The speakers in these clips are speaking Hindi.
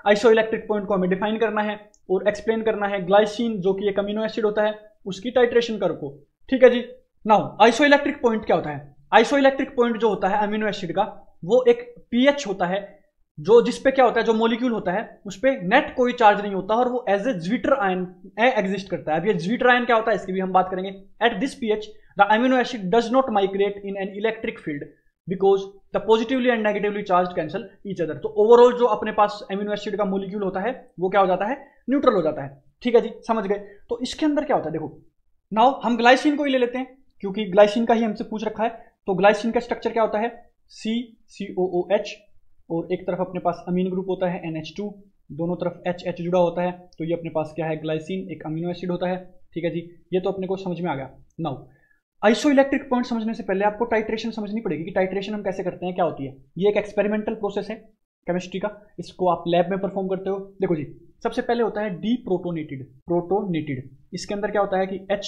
आइसो इलेक्ट्रिक पॉइंट को हमें डिफाइन करना है और एक्सप्लेन करना है ग्लाइसिन जो कि एक अमीनो एसिड होता है उसकी टाइट्रेशन कर्व को। ठीक है जी। नाउ आइसो इलेक्ट्रिक पॉइंट क्या होता है? आइसो इलेक्ट्रिक पॉइंट जो होता है अमीनो एसिड का वो एक पीएच होता है जो जिसपे क्या होता है, जो मॉलिक्यूल होता है उस पर नेट कोई चार्ज नहीं होता और वो as a zwitterion exist करता है। अब ये ज्विटर आयन क्या होता है इसकी भी हम बात करेंगे। At this pH the amino acid does not migrate in an electric field because the positively and negatively charge cancel each other. तो ओवरऑल जो अपने पास अमीनो एसिड का मॉलिक्यूल होता है वो क्या हो जाता है, न्यूट्रल हो जाता है। ठीक है जी, समझ गए। तो इसके अंदर क्या होता है देखो, नाउ हम ग्लाइसिन को ही ले लेते हैं क्योंकि ग्लाइसिन का ही हमसे पूछ रखा है। तो ग्लाइसिन का स्ट्रक्चर क्या होता है, CCOOH और एक तरफ अपने पास अमीन ग्रुप होता है NH2, दोनों तरफ HH जुड़ा होता है। तो ये अपने पास क्या है, ग्लाइसिन एक अमीनो एसिड होता है। ठीक है जी, ये तो अपने को समझ में आ गया। नाउ आइसो इलेक्ट्रिक पॉइंट समझने से पहले आपको टाइट्रेशन समझनी पड़ेगी कि टाइट्रेशन हम कैसे करते हैं, क्या होती है। ये एक एक्सपेरिमेंटल प्रोसेस है केमिस्ट्री का, इसको आप लैब में परफॉर्म करते हो। देखो जी, सबसे पहले होता है प्रोटोनेटेड। इसके अंदर क्या होता है कि H+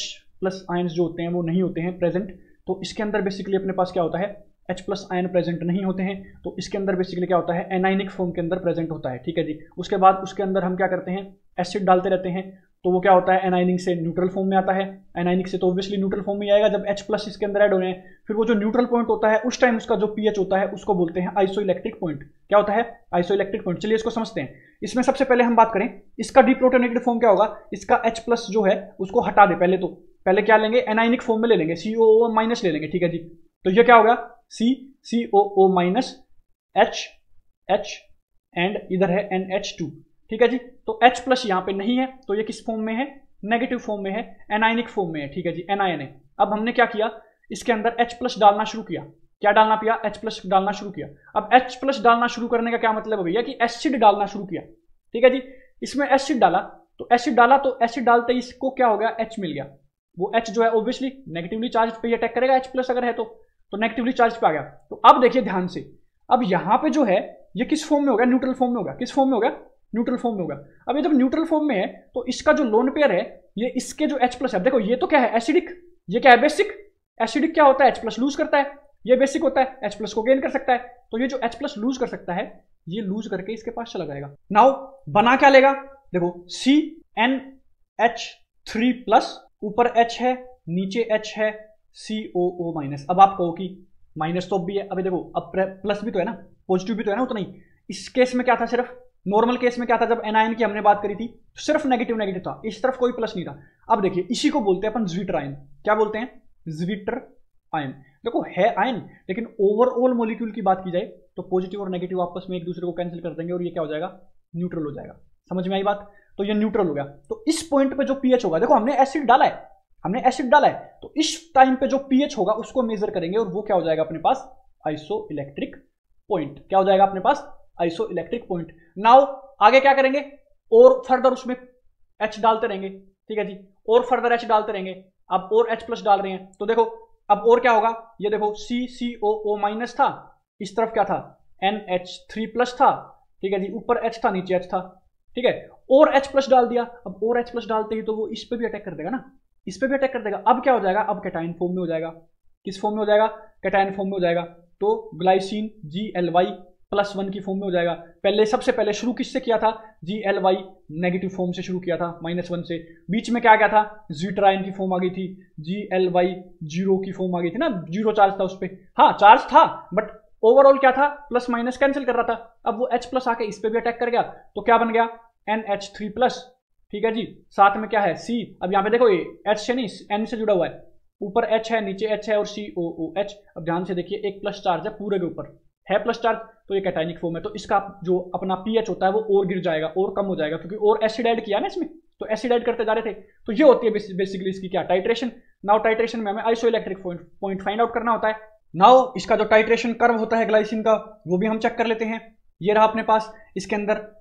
आयंस जो होते हैं वो नहीं होते हैं प्रेजेंट। तो इसके अंदर बेसिकली अपने पास क्या होता है, H+ आयन प्रेजेंट नहीं होते हैं। तो इसके अंदर बेसिकली क्या होता है, एनाइनिक फॉर्म के अंदर प्रेजेंट होता है। ठीक है जी। उसके बाद उसके अंदर हम क्या करते हैं, एसिड डालते रहते हैं। तो वो क्या होता है, एनाइनिक से न्यूट्रल फॉर्म में आता है। एनाइनिक से तो ऑब्वियसली न्यूट्रल फॉर्म में आएगा जब H+ इसके अंदर ऐड हो रहे हैं। फिर वो जो न्यूट्रल पॉइंट होता है उस टाइम उसका जो पीएच होता है उसको बोलते हैं आइसो इलेक्ट्रिक पॉइंट। क्या होता है, आइसो इलेक्ट्रिक पॉइंट। चलिए इसको समझते हैं। इसमें सबसे पहले हम बात करें इसका डिप्रोटोनेटेड फॉर्म क्या होगा, इसका H+ जो है उसको हटा दे पहले। तो पहले क्या लेंगे, एनाइनिक फॉर्म में ले लेंगे, COO- ले लेंगे। ठीक है जी। तो ये क्या होगा, COO- H एंड इधर है NH2। ठीक है जी। तो H+ यहाँ पे नहीं है तो ये किस फॉर्म में है, नेगेटिव फॉर्म में है, एनाइनिक फॉर्म में है। ठीक है जी, NiN है। अब हमने क्या किया, इसके अंदर H+ डालना शुरू किया। क्या डालना पिया, H+ डालना शुरू किया। अब H+ डालना शुरू करने का क्या मतलब है भैया कि एसिड डालना शुरू किया। ठीक है जी। इसमें एसिड डाला तो एसिड डालते ही इसको क्या हो गया, H मिल गया। वो H जो है ऑब्वियसली नेगेटिवली चार्ज पे अटैक करेगा, H+ अगर है तो नेगेटिवली चार्ज पे आ गया। तो अब देखिए ध्यान से, अब यहां पे जो है ये किस फॉर्म में होगा, न्यूट्रल फॉर्म में होगा। किस फॉर्म में होगा, न्यूट्रल फॉर्म में होगा। अब ये जब न्यूट्रल फॉर्म में है तो इसका जो लोन पेयर है ये इसके जो H+ है, देखो ये तो क्या है एसिडिक, ये क्या है बेसिक। एसिडिक क्या होता है, H+ लूज करता है, ये बेसिक होता है, H+ को गेन कर सकता है। तो ये जो H+ लूज कर सकता है ये लूज करके इसके पास चला जाएगा। नाउ बना क्या लेगा, देखो CnH3+, ऊपर H है नीचे H है, COO-। अब आप कहो कि माइनस तो भी है, अभी देखो अब प्लस भी तो है ना, पॉजिटिव भी तो है ना उतना ही। इस केस में क्या था, सिर्फ नॉर्मल केस में क्या था, जब एनायन की हमने बात करी थी तो सिर्फ नेगेटिव था, इस तरफ कोई प्लस नहीं था। अब देखिए इसी को बोलते हैं अपन ज्विटर आयन। क्या बोलते हैं, ज्विटर आयन। देखो है आयन लेकिन ओवरऑल मॉलिक्यूल की बात की जाए तो पॉजिटिव और नेगेटिव आपस में एक दूसरे को कैंसिल कर देंगे और ये क्या हो जाएगा, न्यूट्रल हो जाएगा। समझ में आई बात। तो ये न्यूट्रल हो गया। तो इस पॉइंट पे जो पीएच होगा, देखो हमने एसिड डाला है, तो इस टाइम पे जो पीएच होगा उसको मेजर करेंगे और वो क्या हो जाएगा अपने पास, आइसो इलेक्ट्रिक पॉइंट। क्या हो जाएगा अपने पास, आइसो इलेक्ट्रिक पॉइंट। नाउ आगे क्या करेंगे, और फर्दर उसमें H डालते रहेंगे। ठीक है जी, और फर्दर H डालते रहेंगे। अब और H+ डाल रहे हैं तो देखो अब और क्या होगा, ये देखो CCOO- था, इस तरफ क्या था, NH3+ था। ठीक है जी, ऊपर H था नीचे H था। ठीक है, और H+ डाल दिया। अब और H+ डालते ही तो वो इस पे भी अटैक कर देगा ना, इस पे भी अटैक कर देगा। अब क्या हो जाएगा, अब कैटायन फॉर्म में हो जाएगा। किस फॉर्म में हो जाएगा, कैटायन फॉर्म में हो जाएगा। तो ग्लाइसिन GLy+1 की फॉर्म में हो जाएगा। पहले सबसे पहले शुरू किससे किया था, GLy नेगेटिव फॉर्म से शुरू किया था, -1 से। बीच में क्या आ गया था, ज्विटर आयन की फॉर्म आ गई थी, GLy 0 की फॉर्म आ गई थी ना, 0 चार्ज था उस पर। हाँ चार्ज था बट ओवरऑल क्या था, प्लस माइनस कैंसिल कर रहा था। अब वो H+ आके इस पे भी अटैक कर गया तो क्या बन गया, NH3+। ठीक है जी, साथ में क्या है C। अब यहाँ पे देखो ये H से नहीं N से जुड़ा हुआ है, ऊपर H है नीचे H है और COOH। अब ध्यान से देखिए एक प्लस चार्ज है पूरे के ऊपर, है प्लस चार्ज, तो ये कैटायनिक फॉर्म है। तो इसका जो अपना पीएच होता है वो और गिर जाएगा और कम हो जाएगा क्योंकि और एसिड ऐड किया ना इसमें, तो एसिड ऐड करते जा रहे थे। तो ये होती है बेसिकली इसकी क्या, टाइट्रेशन। नाउ टाइट्रेशन में हमें iso electric point find out करना होता है। नाउ इसका जो टाइट्रेशन कर्व होता है ग्लाइसिन का वो भी हम चेक कर लेते हैं। ये रहा अपने पास, इसके अंदर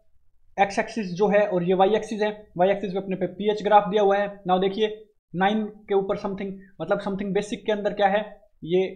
एक्स एक्सिस जो है और ये वाई एक्सिस है। वाई एक्सिस पे अपने पे पीएच ग्राफ दिया हुआ है। नाउ देखिए 9 के ऊपर समथिंग, मतलब समथिंग बेसिक के अंदर क्या है, ये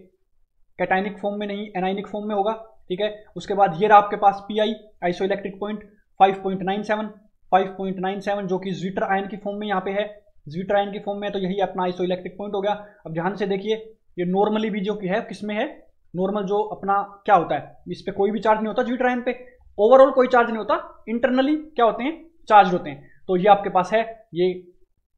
कैटायनिक फॉर्म में नहीं एनायनिक फॉर्म में होगा। ठीक है, उसके बाद ये रहा आपके पास पीआई आइसो इलेक्ट्रिक पॉइंट 5.97 जो कि ज्विटर आयन की फॉर्म में यहाँ पे है, ज्विटर आयन की फॉर्म में, तो यही अपना आइसो इलेक्ट्रिक पॉइंट हो गया। अब ध्यान से देखिए ये नॉर्मली भी जो कि है किसमें है, नॉर्मल जो अपना क्या होता है, इस पे कोई भी चार्ज नहीं होता ज्विटर आयन पे, ओवरऑल कोई चार्ज नहीं होता, इंटरनली क्या होते हैं, चार्ज होते हैं। तो ये आपके पास है, ये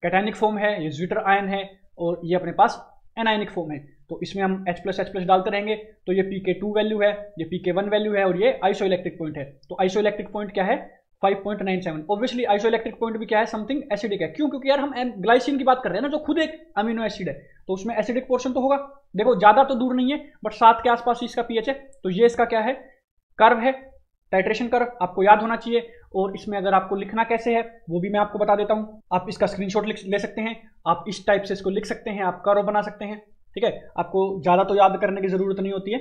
कैटायनिक फॉर्म है, ये ज्विटर आयन है, और ये अपने पास एनायनिक फॉर्म है। तो इसमें हम H+H+ डालते रहेंगे, तो ये pK2 वैल्यू है, ये pK1 वैल्यू है, और ये आइसोइलेक्ट्रिक पॉइंट है। तो आइसोइलेक्ट्रिक पॉइंट क्या है, 5.97। ऑब्वियसली आइसोइलेक्ट्रिक पॉइंट भी क्या है, समथिंग एसिडिक है। क्यों? क्योंकि यार हम ग्लाइसिन की बात कर रहे हैं ना, जो खुद एक अमीनो एसिड है, तो उसमें एसिडिक पोर्शन तो होगा। देखो ज्यादा तो दूर नहीं है, बट 7 के आसपास इसका पीएच है। तो ये इसका क्या है, कर्व है, टाइट्रेशन कर्व आपको याद होना चाहिए। और इसमें अगर आपको लिखना कैसे है वो भी मैं आपको बता देता हूं। आप इसका स्क्रीनशॉट ले सकते हैं, आप इस टाइप से इसको लिख सकते हैं, आप कर्व बना सकते हैं। ठीक है, आपको ज्यादा तो याद करने की जरूरत नहीं होती है,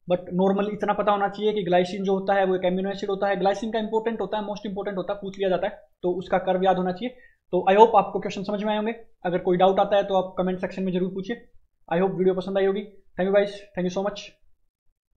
बट नॉर्मल इतना पता होना चाहिए कि ग्लाइसिन जो होता है वो एक एमिनो एसिड होता है। ग्लाइसिन का इंपॉर्टेंट होता है, मोस्ट इंपॉर्टेंट होता है, पूछ लिया जाता है, तो उसका कर्व याद होना चाहिए। तो आई होप आपको क्वेश्चन समझ में आए होंगे। अगर कोई डाउट आता है तो आप कमेंट सेक्शन में जरूर पूछिए। आई होप वीडियो पसंद आई होगी। Thank you guys, thank you so much.